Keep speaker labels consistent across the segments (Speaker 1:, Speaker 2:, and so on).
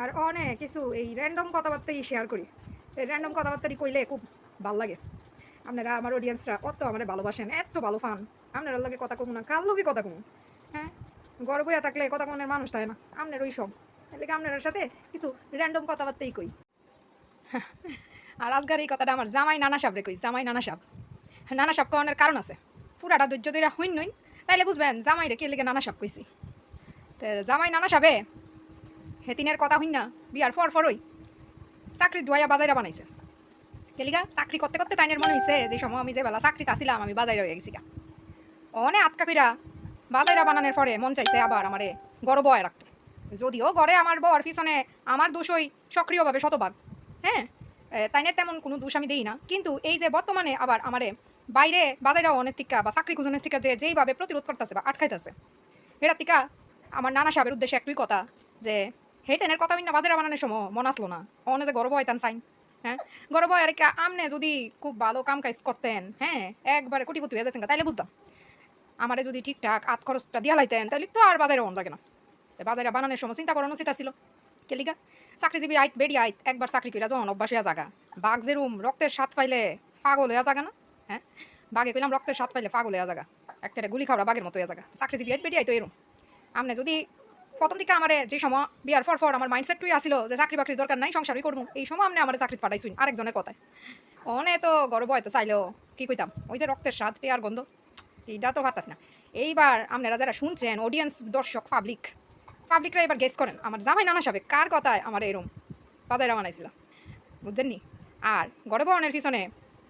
Speaker 1: আর অনেক কিছু এই র্যান্ডম কথাবার্তাই শেয়ার করি। এই র্যান্ডম কথাবার্তাই কইলে খুব ভাল লাগে। আপনারা আমার অডিয়েন্সরা অত আমারে ভালোবাসেন, এত ভালো পান। আপনার লগে কথা কমু না, কার লগে কথা কমু? হ্যাঁ? ঘরে বইয়া থাকলে কথা কনের মানুষ থাকে না। আপনার ওই সব। এর লেগে আপনার সাথে কিছু র্যান্ডম কথাবার্তাই কই। আর আজকের এই কথাটা আমার জামাই নানা সাহেবরে কই। জামাই নানা সাহেব। নানা সাহেব কওয়ানোর কারণ আছে। পুরাটা ধৈর্য ধইরা হইন নইন, তাইলে বুঝবেন জামাইরে কে লেগে নানা সাহেব কইছি। তে জামাই নানা সাহেবে হেতিনের কথা হইন না বিয়ার ফরই চাকরি দুয়াইয়া বাজাইরা বানাইছে। কেলিগা চাকরি করতে করতে তাইনের মনে হইছে যে সময় আমি যে বেলা চাকরিতে আসিলাম আমি বাজাইরা হয়ে গেছি গা। অনে আটকা কইরা বাজাইরা বানানোর পরে মন চাইছে আবার আমারে গড় বয় রাখতো। যদিও গড়ে আমার বর পিছনে আমার দোষই সক্রিয়ভাবে শতভাগ। হ্যাঁ, তাইনের তেমন কোনো দোষ আমি দেই না, কিন্তু এই যে বর্তমানে আবার আমারে বাইরে বাজাইরা অনেক টিকা বা চাকরি খুঁজনের টিকা যে যেইভাবে প্রতিরোধ করতেছে বা আটকাইতেছে, এটা টিকা আমার নানা সাহেবের উদ্দেশ্যে একটুই কথা যে হে তেনের কথা না বাজারে বানানোর সময় মন আসলো না অনে যে গর্ব হইতান চাইন। হ্যাঁ, গর্ব হয় আর কি আমনে যদি খুব ভালো কাম কাজ করতেন, হ্যাঁ একবারে কোটিপতি হয়ে যেতেন তাইলে বুঝতাম। আমারে যদি ঠিকঠাক আত খরচটা দিয়া লাইতেন তাহলে তো আর বাজারে মন লাগে না। বাজারে বানানোর সময় চিন্তা করানো চিন্তা ছিল কেলিগা চাকরিজীবী আইত বেড়ি আইত একবার চাকরি কইরা যখন অভ্যাস হইয়া জাগা বাঘ যেরুম রক্তের স্বাদ পাইলে পাগল হইয়া জাগা না। হ্যাঁ, বাঘে কইলাম রক্তের স্বাদ পাইলে পাগল হইয়া জাগা, একটা গুলি খাওয়া বাঘের মতো হইয়া জাগা। চাকরিজীবী আইত বেড়ি আইতো এরম। আমনে যদি প্রথম দিকে আমার যে সময় বিয়ার পর আমার মাইন্ডসেটটুই আসিল যে চাকরি বাকরির দরকার নাই সংসারই করবো, এই সময় আপনি আমার চাকরি পাঠাইছুন আরেকজনের কথায়। অনে তো গর্ব হয়তো চাইলেও কি কইতাম ওই যে রক্তের স্বাদ টেয়ার গন্ধ এইটা তো পারতাস না। এইবার আপনারা যারা শুনছেন অডিয়েন্স দর্শক পাবলিকরা এবার গেস করেন আমার জামাই নানা সাহেব কার কথায় আমার এরম বাজাইরা বানাইছিল, বুঝছেন নি? আর গড়ে বহনের পিছনে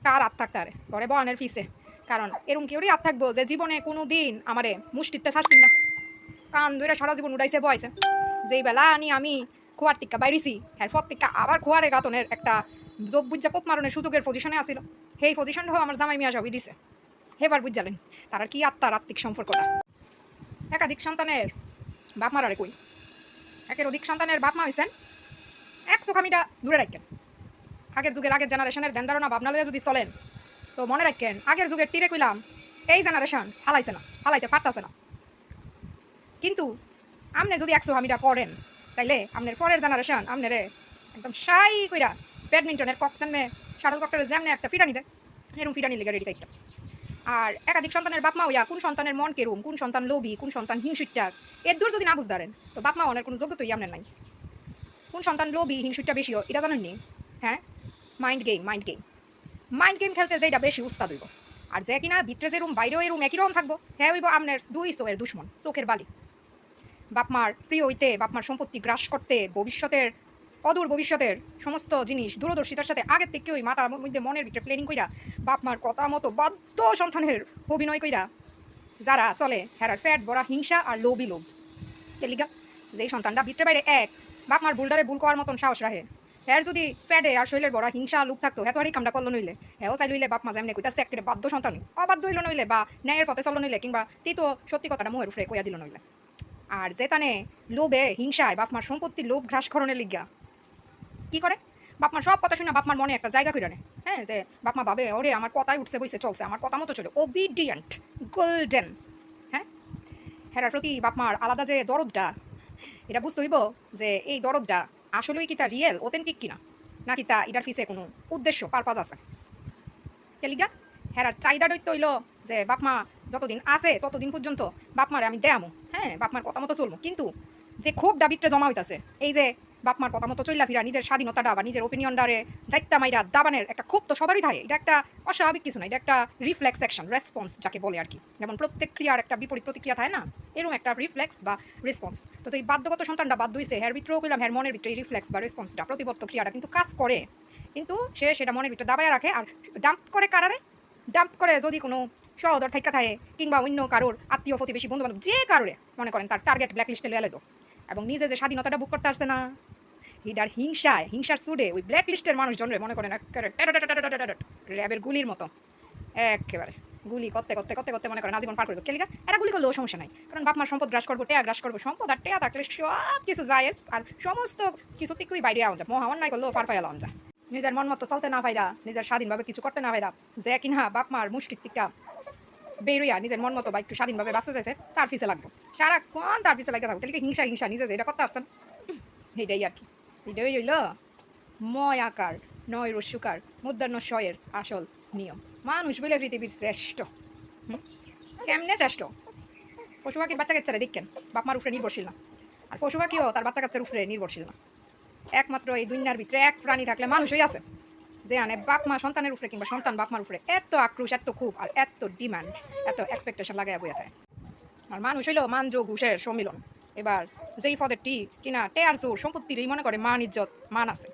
Speaker 1: কার হাত থাকতে আরে গড়ে বহনের পিছে, কারণ এরম কেউরই হাত থাকবো যে জীবনে কোনো দিন আমারে মুষ্টিতে ছাড়ছেন না, কান ধরে সারা জীবন উড়াইছে বয়সে। যেই বেলা আমি খোয়ার টিক্কা বাইরেছি হ্যাঁ ফর টিক্কা আবার খোয়ারে গাতনের একটা যোগ বুঝা কোপ মারণের সুযোগের পজিশনে আসিল। সেই পজিশনটাও আমার জামাই মিয়া সবই দিছে। হেবার বুঝালেন তার কি আত্মার আত্মিক সম্পর্কটা। একাধিক সন্তানের বাপ মারারে কই, একের অধিক সন্তানের বাপ মা হয়েছেন এক চোখামিটা দূরে রাখেন। আগের যুগের আগের জেনারেশনের ধ্যান ধারণা ভাবনা লইয়া যদি চলেন তো মনে রাখেন আগের যুগের তীরে কইলাম এই জেনারেশন হালাইছে না, হালাইতে পারতাছে না। কিন্তু আপনি যদি একশো হামিটা করেন তাইলে আপনার পরের জেনারেশন আপনারে একদম সাই কইরা ব্যাডমিন্টনের কক সামনে শাটল ককটারে যেমনে একটা ফিরানি দেয় এরকম ফিরানি লেগে রেডি থাকতাম। আর একাধিক সন্তানের বাপমা হইয়া কোন সন্তানের মন কেরুম, কোন সন্তান লোভী, কোন সন্তান হিংসুট্টাক এর দূর যদি না বুঝদারেন তো বাপমা অনেক কোনো যোগ্যতাই আপনার নাই। কোন সন্তান লোভী হিংসুট্টা বেশিও এটা জানেননি? হ্যাঁ, মাইন্ড গেম মাইন্ড গেম খেলতে যেটা বেশি উস্তাদ হইব। আর যে কিনা ভিতরে যে রুম বাইরেও এরুম একই রকম থাকবো হ্যাঁ হইব আপনার দুই চোখের দুশ্মন, চোখের বালি। বাপমার প্রিয় হইতে বাপমার সম্পত্তি গ্রাস করতে ভবিষ্যতের অদূর ভবিষ্যতের সমস্ত জিনিস দূরদর্শিতার সাথে আগের থেকে ওই মাথার মধ্যে মনের ভিতরে প্ল্যানিং কইরা বাপমার কথা মতো বাধ্য সন্তানের অভিনয় কইরা যারা চলে হ্যারার ফ্যাট বড়া হিংসা আর লোভী লোভ। তেলিগা যেই সন্তানটা ভিতরে বাইরে এক বাপমার ভুলডারে ভুল করার মতন সাহস রাখে, হ্যার যদি ফ্যাটে আর শৈলের বড়া হিংসা লোভ থাকতো হ্যাঁ তো আর এই কামটা করলো নইলে হ্যাঁ চাই লইলে বাপ মা যেমনি কইতাছে একেবারে বাধ্য সন্তানই অবাধ্য হইল নইলে বা ন্যায়ের পথে চলো নইলে কিংবা তো সত্যি কথাটা মুহের উপরে কইয়া দিল নইলে। আর যেতানে লোভে হিংসায় বাপমার সম্পত্তির লোভ ঘ্রাসকরণের লিগা কি করে বাপমার সব কথা শুনে বাপমার মনে একটা জায়গা করে নেয়। হ্যাঁ, যে বাপমা ভাবে ওরে আমার কথাই উঠছে বইছে চলছে আমার কথা মতো চলে ওবিডিয়েন্ট গোল্ডেন। হ্যাঁ, হেরার প্রতি বাপমার আলাদা যে দরদটা এটা বুঝতে হইব যে এই দরদটা আসলেই কি তা রিয়েল অথেন্টিক কিনা নাকি তা এটার পিছে কোনো উদ্দেশ্য পারপাজ আছে। তেলিগা হেরার চাহিদা দৈত্য হইল যে বাপমা যতদিন আছে ততদিন পর্যন্ত বাপমারে আমি দেয়ামো, হ্যাঁ বাপমার কথা মতো চলবো। কিন্তু যে খুব দাবিত্রে জমা হইতাছে এই যে বাপমার কথা মতো চইলা ফিরা নিজের স্বাধীনতাটা বা নিজের ওপিনিয়নটারে যাইতা মাইরা দাবানের একটা খুব তো সবারই থাকে, এটা একটা অস্বাভাবিক কিছু না, এটা একটা রিফ্লেক্স অ্যাকশন রেসপন্স যাকে বলে আর কি। যেমন প্রত্যেক ক্রিয়ার একটা বিপরীত প্রতিক্রিয়া থাকে না, এরকম একটা রিফ্লেক্স বা রেসপন্স। তো সেই বাধ্যগত সন্তানটা বাধ্য হইছে হ্যার ভিতরেও কইলাম হ্যার মনের ভিতরে রিফ্লেক্স বা রেসপন্সটা প্রতিবদ্ধ ক্রিয়াটা কিন্তু কাজ করে, কিন্তু সে সেটা মনের ভিতরে দাবাইয়া রাখে আর ডাম্প করে কারারে ডাম্প করে যদি কোনো সহদর থাইকা থাকে কিংবা অন্য কারোর আত্মীয় প্রতিবেশী বন্ধু বান্ধব যে কারোরে মনে করেন তার টার্গেট ব্ল্যাক লিস্টে লয়ে এলো এবং নিজে যে স্বাধীনতাটা বুক করতে পারছে না হিডার হিংসার সুডে ওই ব্ল্যাক লিস্টের মানুষজনরে মনে করেন র্যাবের গুলির মতো একেবারে গুলি করতে করতে করতে করতে মনে করেন আজীবন পার করবো। কেলিগা এরা গুলি করলেও সমস্যা নাই, কারণ বাপমার সম্পদ গ্রাস করবো টেয়া গ্রাস করবো সম্পদ আর টেয়া থাকলে সব কিছু যায় আর সমস্ত কিছু তিকুই বাইরে আওয়া যায় মহামান নাই করলেও পার পাইয়া যায়। নিজের মন মতো চলতে না পাইরা নিজের স্বাধীনভাবে কিছু করতে না পাইরা যে কিনা বাপমার মুষ্টির টিকা বেরোয়া নিজের মন মতো বা একটু স্বাধীনভাবে বাঁচতে চাইছে তার পিছে লাগবো সারাক্ষণ তার পিছে লাগে থাকবো। তাহলে হিংসা নিজে যে এটা করতে পারছেন এইটাই আর কি। এটাই হইল ময় আকার নয় রস্যুকার মুদ্রান্ন শয়ের আসল নিয়ম। মানুষ বলে পৃথিবীর শ্রেষ্ঠ। কেমনে শ্রেষ্ঠ? পশু পাখির বাচ্চা কাচ্চারা দেখেন বাপমার উপরে নির্ভরশীল না, আর পশু পাখিও তার বাচ্চা কাচ্চার উপরে নির্ভরশীল না। একমাত্র এই দুনিয়ার ভিতরে এক প্রাণী থাকলে মানুষই আছে, যে আনে বাপ মা সন্তানের উপরে কিংবা সন্তান বাপ মার উপরে এত আক্রোশ, এত খুব আর এত ডিমান্ড, এত এক্সপেকটেশন লাগাইয়া বইয়া থাকে। আর মানুষ হইল মান যোগ ঘুষের সম্মিলন। এবার যেই পদের টি কিনা টেয়ার জোর সম্পত্তিরই মনে করে মান ইজ্জত মান আছে,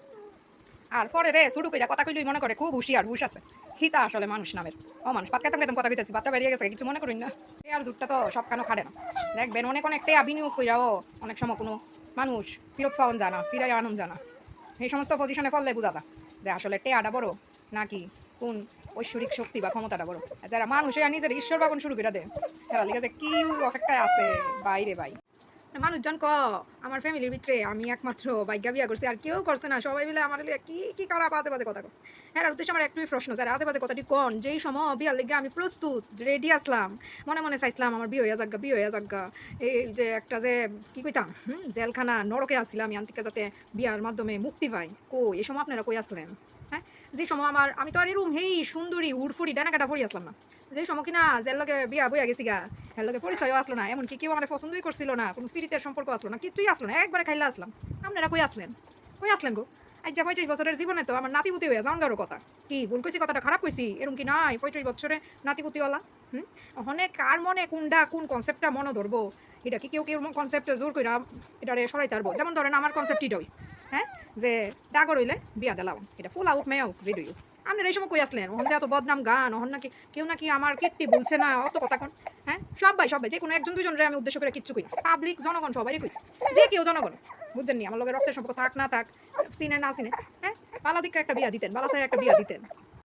Speaker 1: আর পরে রে শুরু কইরা কথা কইলেই মনে করে খুব হুশিয়ার হুশ আছে। হিতা আসলে মানুষ নামের অমানুষ। পাত কেতাম কথা কইতেছি, বাচ্চা বেরিয়ে গেছে, কিছু মনে করেন না। টেয়ার জোরটা তো সব কানো খাড়ে না। দেখবেন অনেক অনেক টেয়া বিনিয়োগ কইরাও অনেক সময় কোনো মানুষ ফিরত পাওয়ান জানা, ফিরাই আনন্দ জানা। এই সমস্ত পজিশনে পড়লে বোঝা যায় যে আসলে টেয়াটা বড় নাকি কোন ঐশ্বরিক শক্তি বা ক্ষমতাটা বড়। যারা মানুষ নিজের ঈশ্বর ভাবন শুরু করে দেয়, তারা লিখে যে কি অপেক্ষায় আছে বাইরে ভাই। মানুষজন আমার ফ্যামিলির ভিতরে আমি একমাত্র বাইকা বিয়া করছি, আর কেউ করছে না। সবাই মিলে আমার কি কি করা বাজে বাজে কথা। হ্যাঁ, উদ্দেশ্য আমার একটুই প্রশ্ন, যারা আজে বাজে কথাটি কন যেই সময় বিয়ার লেগে আমি প্রস্তুত রেডি আসলাম, মনে মনে চাইছিলাম আমার বিয়ে হইয়া যাজ্ঞা। এই যে একটা যে কি কইতাম জেলখানা নরকে আসছিলাম আমি, আন্তিকে যাতে বিয়ার মাধ্যমে মুক্তি পাই। এই সময় আপনারা কই আসলেন? হ্যাঁ, যে সময় আমি তো আর এরকম হেই সুন্দরী উড়ফুরি ডানা কাটা পড়ি আসলাম না। যে সময় কিনা যার লগে বিয়া বইয়া গেছি গা, এর লগে পরিচয়ও আসলো না, এমনকি কেউ আমার পছন্দই করছিল না, কোনো ফিরিতের সম্পর্ক আসলো না, কিছুই আসলো না, একবারে খাইলে আসলাম। আপনারা কই আসলেন গো? আজ যা 35 বছরের জীবনে তো আমার নাতিপুতি হয়ে যাওয়ার গারো কথা কি ভুল কইছি, কথাটা খারাপ কইছি? এরকম কি নাই 35 বছরে নাতিপুতিওয়ালা? অনেক কার মনে কোন কনসেপ্টটা মনে ধরবো, এটা কি কেউ কনসেপ্টে জোর কইরা এটারে সরাইতে পারবো? যেমন ধরেন আমার কনসেপ্ট এটাই, হ্যাঁ, যে ডাগর হইলে বিয়া দিলাম, এটা ফুল আউক মেয়ে হোক যে দুই। আপনার এই সময় কই আসলেন? ওখান যে এত বদনাম গান, ওখান নাকি কেউ নাকি আমার কীর্তি বলছে না, অত কথা কোন? হ্যাঁ, সবাই যে কোনো একজন দুজনরে আমি উদ্দেশ্য করে কিচ্ছু কই না, পাবলিক জনগণ সবারই কইছে, যে কেউ জনগণ বুঝছেন নি আমার লগে রক্তের সম্পর্ক থাক না থাক, সিনে না সিনে, হ্যাঁ, বালা দিকে একটা বিয়া দিতেন, বালা সাহেব একটা বিয়া দিতেন।